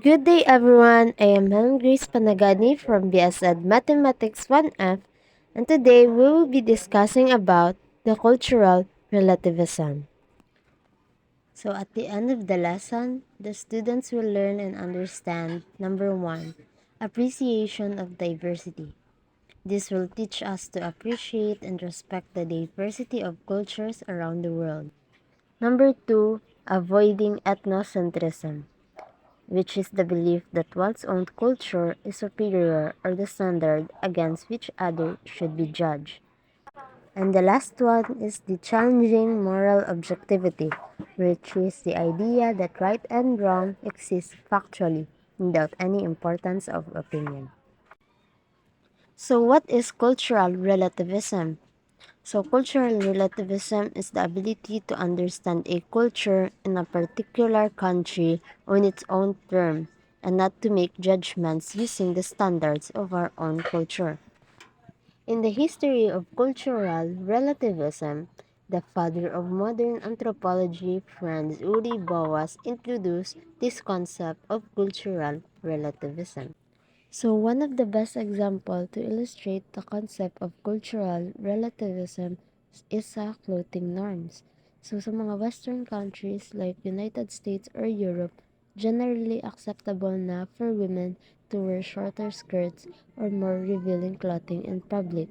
Good day everyone, I am Helyn Panagani from BSED-MATHEMATICS 1F, and today we will be discussing about the cultural relativism. So at the end of the lesson, the students will learn and understand number 1, appreciation of diversity. This will teach us to appreciate and respect the diversity of cultures around the world. Number 2, avoiding ethnocentrism, which is the belief that one's own culture is superior or the standard against which others should be judged. And the last one is the challenging moral objectivity, which is the idea that right and wrong exist factually without any importance of opinion. So what is cultural relativism? So cultural relativism is the ability to understand a culture in a particular country on its own terms and not to make judgments using the standards of our own culture. In the history of cultural relativism, the father of modern anthropology, Franz Uri Boas, introduced this concept of cultural relativism. So one of the best examples to illustrate the concept of cultural relativism is sa clothing norms. So sa mga Western countries like United States or Europe, generally acceptable na for women to wear shorter skirts or more revealing clothing in public.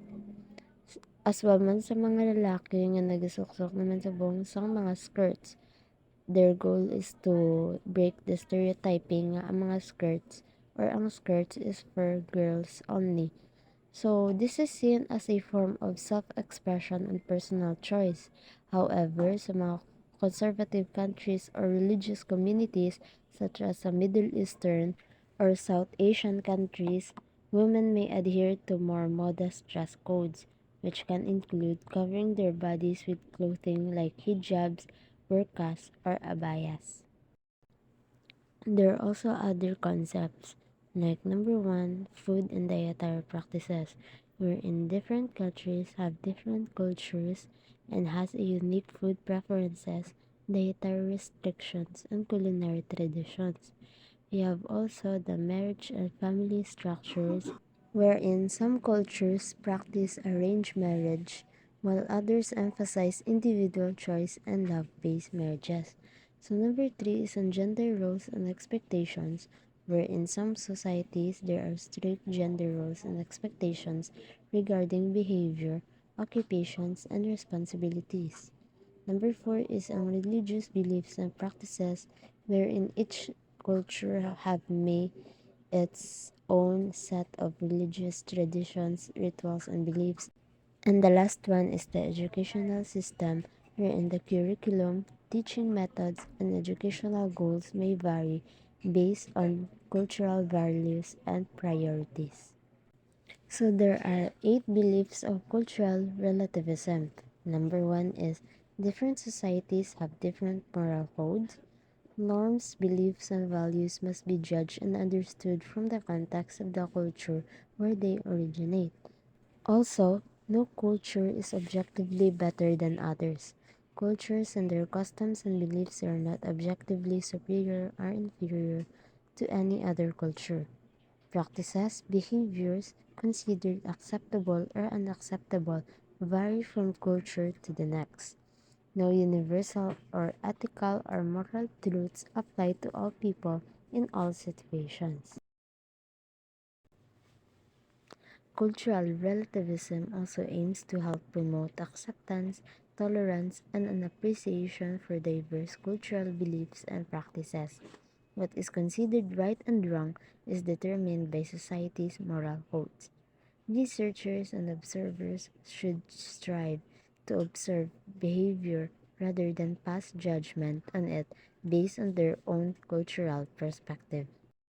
As well man sa mga lalaki nga nagasuksok naman sa buong sang mga skirts. Their goal is to break the stereotyping nga ang mga skirts or ang skirts is for girls only. So, this is seen as a form of self-expression and personal choice. However, sa mga conservative countries or religious communities such as the Middle Eastern or South Asian countries, women may adhere to more modest dress codes, which can include covering their bodies with clothing like hijabs, burqas, or abayas. There are also other concepts like number 1, food and dietary practices, wherein different countries have different cultures and has a unique food preferences, dietary restrictions, and culinary traditions. We have also the marriage and family structures, wherein some cultures practice arranged marriage, while others emphasize individual choice and love-based marriages. So number 3 is on gender roles and expectations, where in some societies there are strict gender roles and expectations regarding behavior, occupations, and responsibilities. Number 4 is on religious beliefs and practices, wherein each culture have made its own set of religious traditions, rituals, and beliefs. And the last one is the educational system, wherein the curriculum, teaching methods, and educational goals may vary based on cultural values and priorities. So there are 8 beliefs of cultural relativism. Number 1 is different societies have different moral codes. Norms, beliefs, and values must be judged and understood from the context of the culture where they originate. Also, no culture is objectively better than others. Cultures and their customs and beliefs are not objectively superior or inferior to any other culture. Practices, behaviors considered acceptable or unacceptable vary from culture to the next. No universal or ethical or moral truths apply to all people in all situations. Cultural relativism also aims to help promote acceptance, tolerance, and an appreciation for diverse cultural beliefs and practices. What is considered right and wrong is determined by society's moral codes. Researchers and observers should strive to observe behavior rather than pass judgment on it based on their own cultural perspective.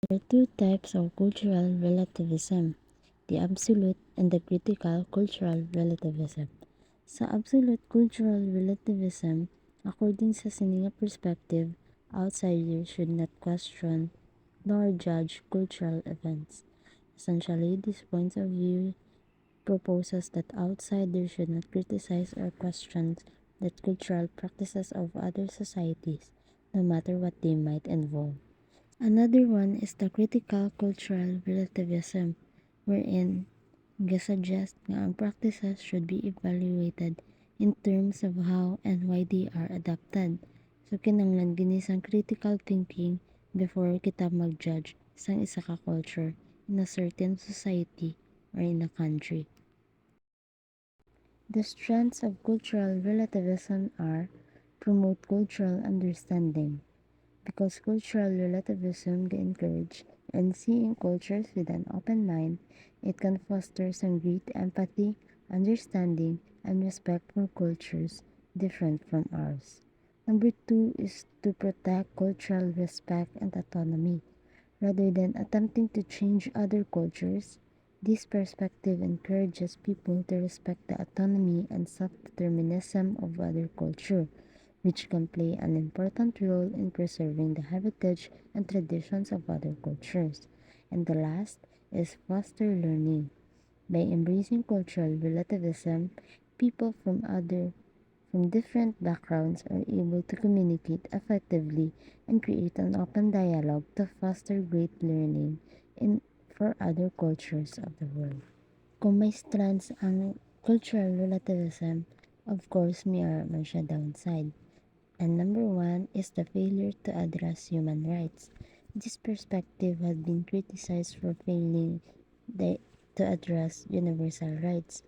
There are 2 types of cultural relativism, the absolute and the critical cultural relativism. Sa absolute cultural relativism, according sa sininga perspective, outsiders should not question nor judge cultural events. Essentially, this point of view proposes that outsiders should not criticize or question the cultural practices of other societies, no matter what they might involve. Another one is the critical cultural relativism, wherein suggest nga ang practices should be evaluated in terms of how and why they are adapted. So kinahanglan gini sang critical thinking before kita mag-judge sang isa ka culture in a certain society or in a country. The strands of cultural relativism are promote cultural understanding, because cultural relativism can encourage and seeing cultures with an open mind. It can foster some great empathy, understanding, and respect for cultures different from ours. Number two is to protect cultural respect and autonomy. Rather than attempting to change other cultures, this perspective encourages people to respect the autonomy and self-determinism of other culture, which can play an important role in preserving the heritage and traditions of other cultures. And the last is foster learning. By embracing cultural relativism, people from different backgrounds are able to communicate effectively and create an open dialogue to foster great learning for other cultures of the world. Kung may strands ang cultural relativism, of course, mayroon man siya downside. And number one is the failure to address human rights. This perspective has been criticized for failing to address universal rights.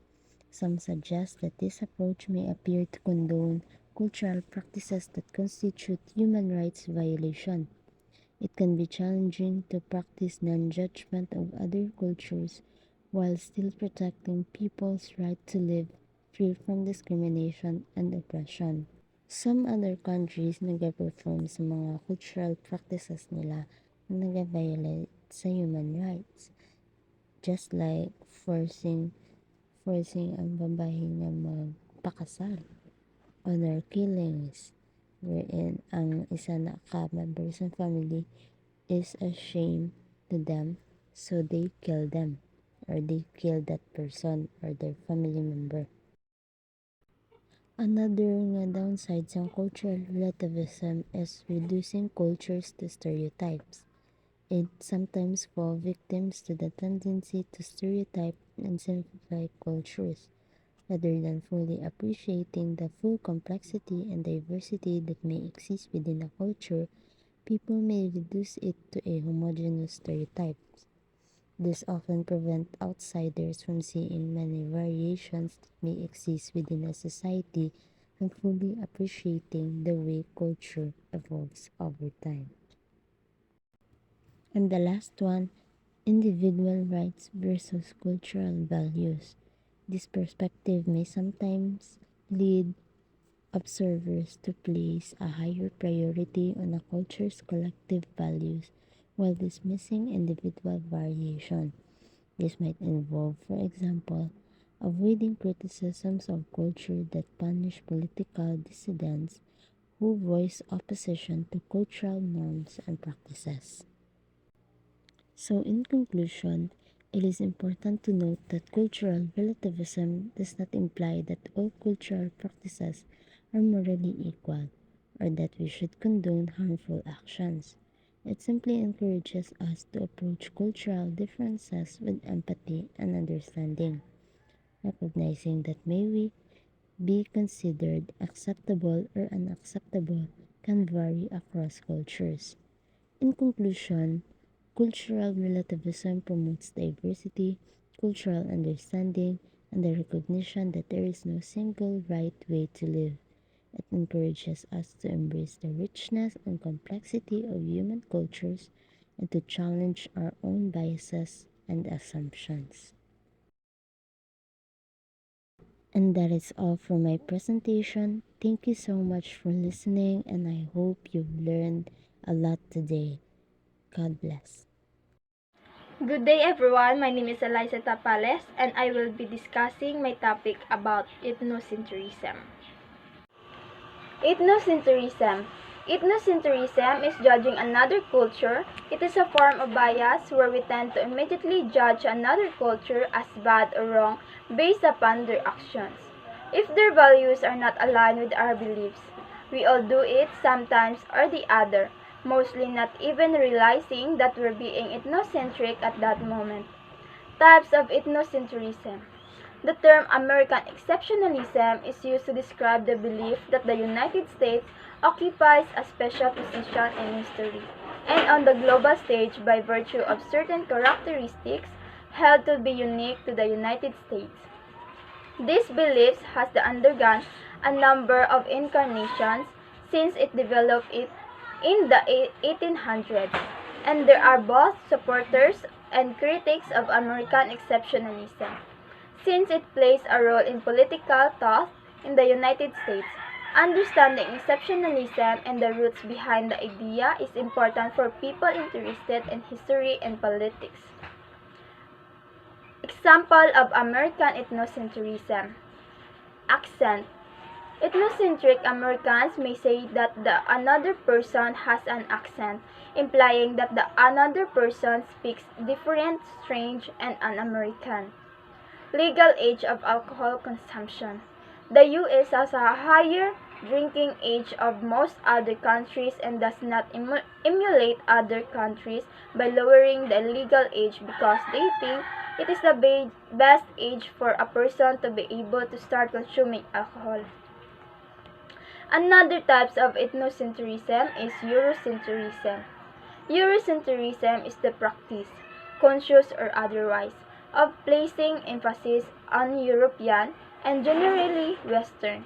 Some suggest that this approach may appear to condone cultural practices that constitute human rights violation. It can be challenging to practice non-judgment of other cultures while still protecting people's right to live free from discrimination and oppression. Some other countries nag-perform sa mga cultural practices nila na nag-violate sa human rights. Just like forcing ang babae nga magpakasal, honor killings, wherein ang isa na ka-member sa family is ashamed to them, so they kill them, or they kill that person or their family member. Another nga downside sa cultural relativism is reducing cultures to stereotypes. It sometimes falls victims to the tendency to stereotype and simplify cultures, rather than fully appreciating the full complexity and diversity that may exist within a culture. People may reduce it to a homogeneous stereotype. This often prevents outsiders from seeing many variations that may exist within a society and fully appreciating the way culture evolves over time. And the last one, individual rights versus cultural values. This perspective may sometimes lead observers to place a higher priority on a culture's collective values while dismissing individual variation. This might involve, for example, avoiding criticisms of culture that punish political dissidents who voice opposition to cultural norms and practices. So, in conclusion, it is important to note that cultural relativism does not imply that all cultural practices are morally equal or that we should condone harmful actions. It simply encourages us to approach cultural differences with empathy and understanding, recognizing that may we be considered acceptable or unacceptable can vary across cultures. In conclusion, cultural relativism promotes diversity, cultural understanding, and the recognition that there is no single right way to live. It encourages us to embrace the richness and complexity of human cultures and to challenge our own biases and assumptions. And that is all for my presentation. Thank you so much for listening, and I hope you've learned a lot today. God bless. Good day everyone, my name is Alyssa Tapales and I will be discussing my topic about ethnocentrism. Ethnocentrism. Ethnocentrism is judging another culture. It is a form of bias where we tend to immediately judge another culture as bad or wrong based upon their actions. If their values are not aligned with our beliefs, we all do it sometimes or the other. mostly not even realizing that we're being ethnocentric at that moment. Types of ethnocentrism. The term American exceptionalism is used to describe the belief that the United States occupies a special position in history and on the global stage by virtue of certain characteristics held to be unique to the United States. This belief has undergone a number of incarnations since it developed in the 1800s, and there are both supporters and critics of American exceptionalism, since it plays a role in political thought in the United States. Understanding exceptionalism and the roots behind the idea is important for people interested in history and politics. Example of American ethnocentrism. Accent. Ethnocentric Americans may say that the another person has an accent, implying that the another person speaks different, strange, and un-American. Legal age of alcohol consumption. The U.S. has a higher drinking age of most other countries and does not emulate other countries by lowering the legal age because they think it is the best age for a person to be able to start consuming alcohol. Another type of ethnocentrism is Eurocentrism. Eurocentrism is the practice, conscious or otherwise, of placing emphasis on European and generally Western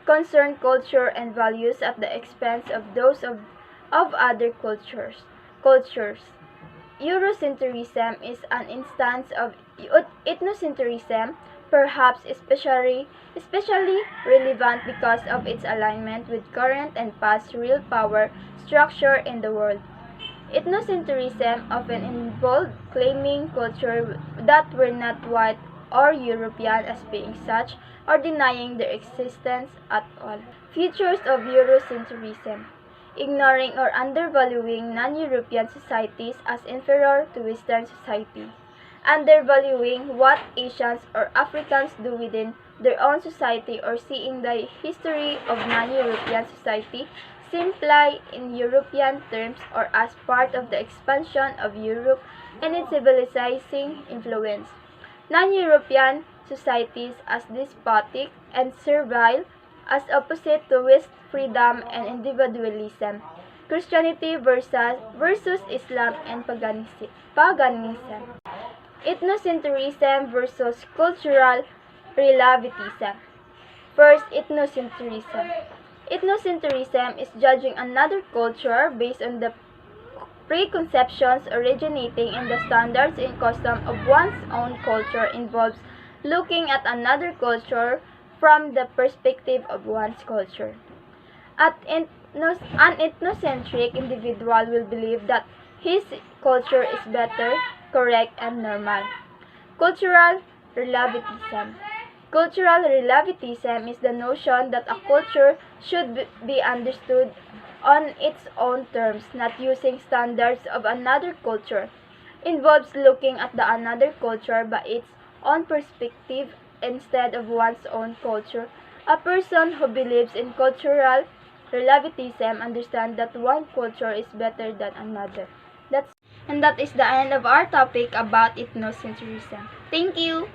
concerned culture and values at the expense of those of other cultures. Eurocentrism is an instance of ethnocentrism, perhaps especially relevant because of its alignment with current and past real power structure in the world. Ethnocentrism often involved claiming culture that were not white or European as being such, or denying their existence at all. Features of Eurocentrism. Ignoring or undervaluing non-European societies as inferior to Western society. Undervaluing what Asians or Africans do within their own society or seeing the history of non-European society simply in European terms or as part of the expansion of Europe and its civilizing influence. Non-European societies as despotic and servile as opposite to West freedom and individualism. Christianity versus Islam and paganism. Ethnocentrism versus cultural relativism. First, ethnocentrism. Ethnocentrism is judging another culture based on the preconceptions originating in the standards and custom of one's own culture involves looking at another culture from the perspective of one's culture. An ethnocentric individual will believe that his culture is better, correct, and normal. Cultural relativism. Cultural relativism is the notion that a culture should be understood on its own terms, not using standards of another culture. Involves looking at the another culture by its own perspective instead of one's own culture. A person who believes in cultural relativism understands that one culture is better than another. That is the end of our topic about ethnocentrism. Thank you!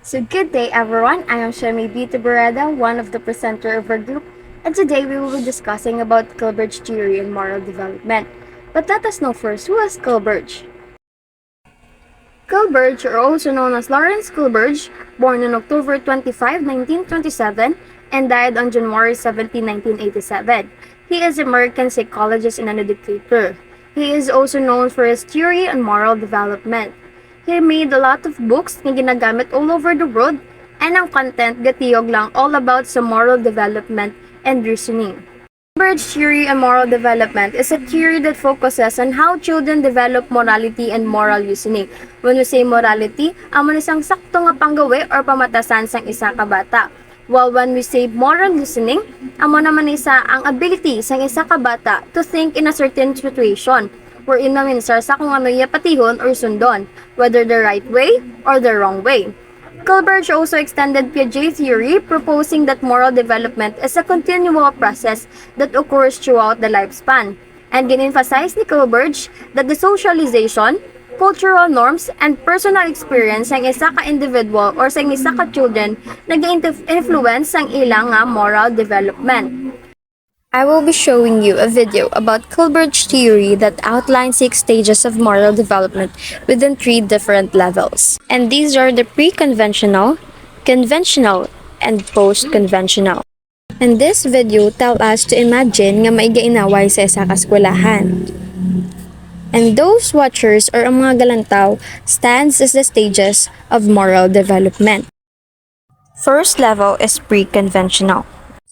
So good day everyone, I am Sheila May B, Taburada, one of the presenter of our group, and today we will be discussing about Clifford's theory and moral development. But let us know first, who is Clifford? Clifford, or also known as Lawrence Clifford, born on October 25, 1927, and died on January 17, 1987. He is an American psychologist and an educator. He is also known for his theory on moral development. He made a lot of books na ginagamit all over the world, and ang content gatiyog lang all about sa moral development and reasoning. Clifford's theory on moral development is a theory that focuses on how children develop morality and moral reasoning. When we say morality, amo ni sang sakto nga panggawi or pamatasan sang isa ka bata. While when we say moral reasoning, amo naman isa ang ability sang isa ka bata to think in a certain situation, wherein maminsar sa kung ano iya patihon or sundon, whether the right way or the wrong way. Clifford also extended Piaget's theory, proposing that moral development is a continual process that occurs throughout the lifespan. And gin-emphasize ni Clifford that the socialization, cultural norms, and personal experience ng isa ka individual or sa isa ka children nag-influence ang ilang nga moral development. I will be showing you a video about Clifford's theory that outlines 6 stages of moral development within 3 different levels. And these are the pre-conventional, conventional, and post-conventional. And this video tell us to imagine nga maigainaway sa isa ka eskwelahan. And those watchers or ang mga galantaw stands as the stages of moral development. First level is pre-conventional.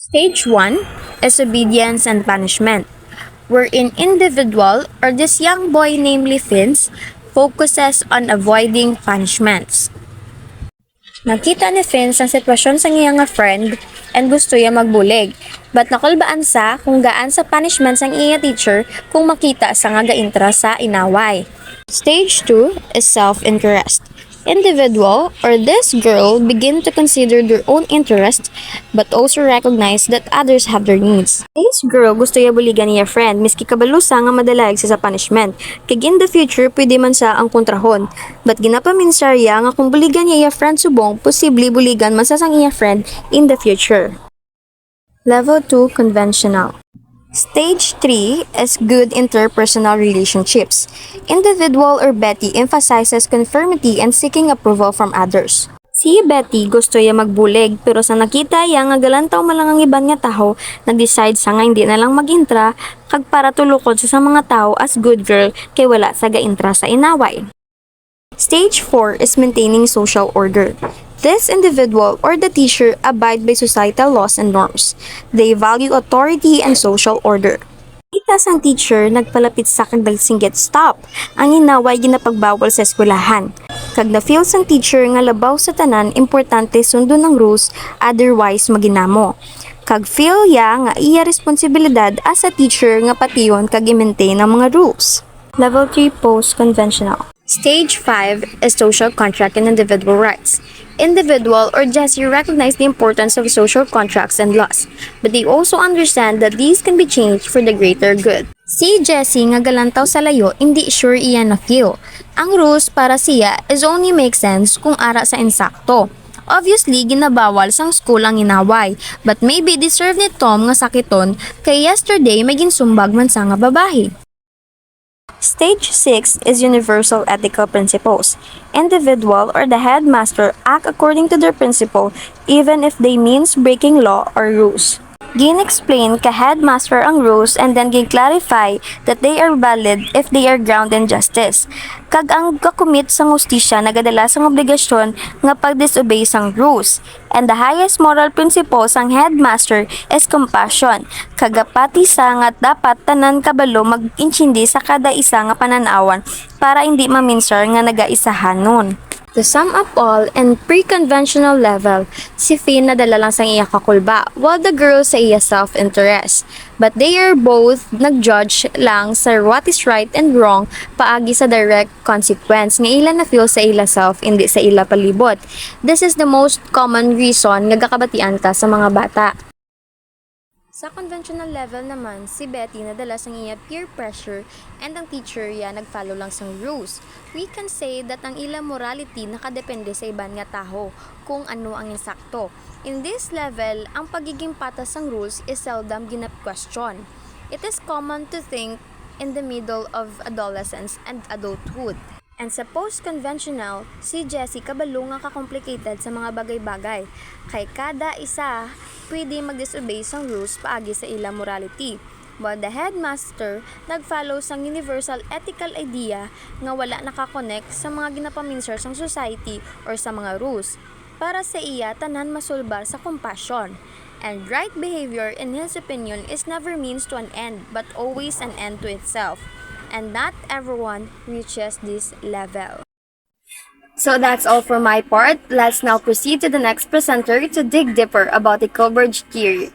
Stage 1 is obedience and punishment, wherein individual or this young boy namely Vince focuses on avoiding punishments. Nakita ni Vince ang sitwasyon sa iyang nga friend and gusto niya magbulig. But nakulbaan sa kung gaan sa punishment sang iya teacher kung makita sa nga gaintra sa inaway. Stage 2 is self-interest. Individual or this girl begin to consider their own interests but also recognize that others have their needs. This girl gusto niya buligan niya friend miski kabalo sa nga madalag sa punishment. Kag in the future pwede man sa ang kontrahon. But ginapaminsar niya nga kung buligan niya friend subong posible buligan man sa sang iya friend in the future. Level 2 conventional. Stage 3 is good interpersonal relationships. Individual or Betty emphasizes conformity and seeking approval from others. Si Betty gusto niya magbulig pero sa nakita niya nga galantaw malang ang iban nga taho, nag-decide sa nga hindi na lang mag-intra kag para tulukon sa mga tao as good girl kay wala sa ga-intra sa inaway. Stage 4 is maintaining social order. This individual or the teacher abide by societal laws and norms. They value authority and social order. Kita sang teacher nagpalapit sa kagdagsinggit stop. Ang inaway ginapagbawal sa eskwelahan. Kag na-feel sang teacher nga labaw sa tanan importante sundo ng rules otherwise maginamo. Kag feel ya nga iya responsibilidad as a teacher nga patiyon kag i-maintain ang mga rules. Level 3 post-conventional. Stage 5 is social contract and individual rights. Individual or Jessie recognize the importance of social contracts and laws, but they also understand that these can be changed for the greater good. Si Jessie nga galantaw sa layo, hindi sure iya na feel. Ang rules para siya is only make sense kung ara sa insakto. Obviously, ginabawal sang school ang inaway, but maybe deserve ni Tom nga sakiton kay yesterday may ginsumbag man sa nga babahi. Stage 6 is universal ethical principles. Individual or the headmaster act according to their principle even if they means breaking law or rules. Gin-explain ka headmaster ang rules and then gin-clarify that they are valid if they are grounded in justice. Kag ang kakumit sang hustisya nagadala sang obligasyon nga pag-disobey sang rules. And the highest moral principle sang headmaster is compassion. Kagapati sa nga dapat tanan kabalo mag-intindi sa kada isa nga pananawan para hindi maminsar nga nagaisahanon. To sum up all, in pre-conventional level, si Finn nadala lang sang iya kakulba, while the girl sa iya self-interest. But they are both nag-judge lang sa what is right and wrong paagi sa direct consequence nga ila na feel sa ila self, hindi sa ila palibot. This is the most common reason nga gakabatian ka sa mga bata. Sa conventional level naman, si Betty nadala sang iya peer pressure and ang teacher ya nagfollow lang sang rules. We can say that ang ila morality nakadepende sa iban nga taho kung ano ang insakto. In this level, ang pagiging patas sang rules is seldom ginap-question. It is common to think in the middle of adolescence and adulthood. And sa post-conventional, si Jessie kabalo nga ka-complicated sa mga bagay-bagay. Kay kada isa, pwede mag-disobey sang rules paagi sa ilang morality. While the headmaster nag-follow sang universal ethical idea nga wala nakakonect sa mga ginapaminsar sang society or sa mga rules. Para sa iya, tanan masulbar sa compassion. And right behavior, in his opinion, is never means to an end, but always an end to itself. And not everyone reaches this level. So that's all for my part. Let's now proceed to the next presenter to dig deeper about the Clifford theory.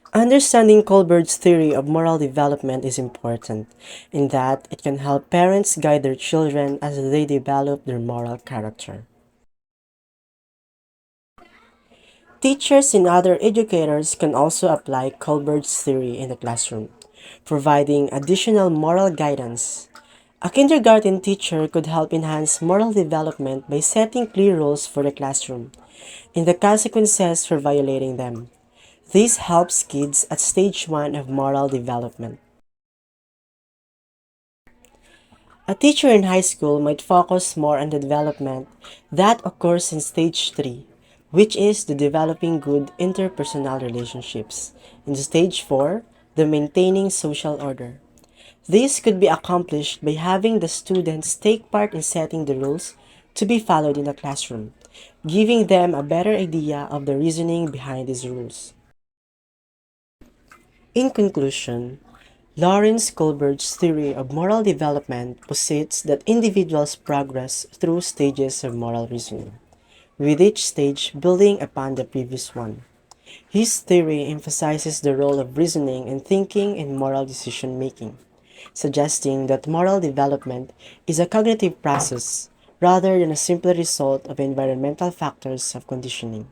Understanding Colbert's theory of moral development is important in that it can help parents guide their children as they develop their moral character. Teachers and other educators can also apply Colbert's theory in the classroom, providing additional moral guidance. A kindergarten teacher could help enhance moral development by setting clear rules for the classroom and the consequences for violating them. This helps kids at stage 1 of moral development. A teacher in high school might focus more on the development that occurs in stage 3, which is the developing good interpersonal relationships, in stage 4, the maintaining social order. This could be accomplished by having the students take part in setting the rules to be followed in the classroom, giving them a better idea of the reasoning behind these rules. In conclusion, Lawrence Kohlberg's theory of moral development posits that individuals progress through stages of moral reasoning, with each stage building upon the previous one. His theory emphasizes the role of reasoning and thinking in moral decision making, suggesting that moral development is a cognitive process rather than a simple result of environmental factors of conditioning.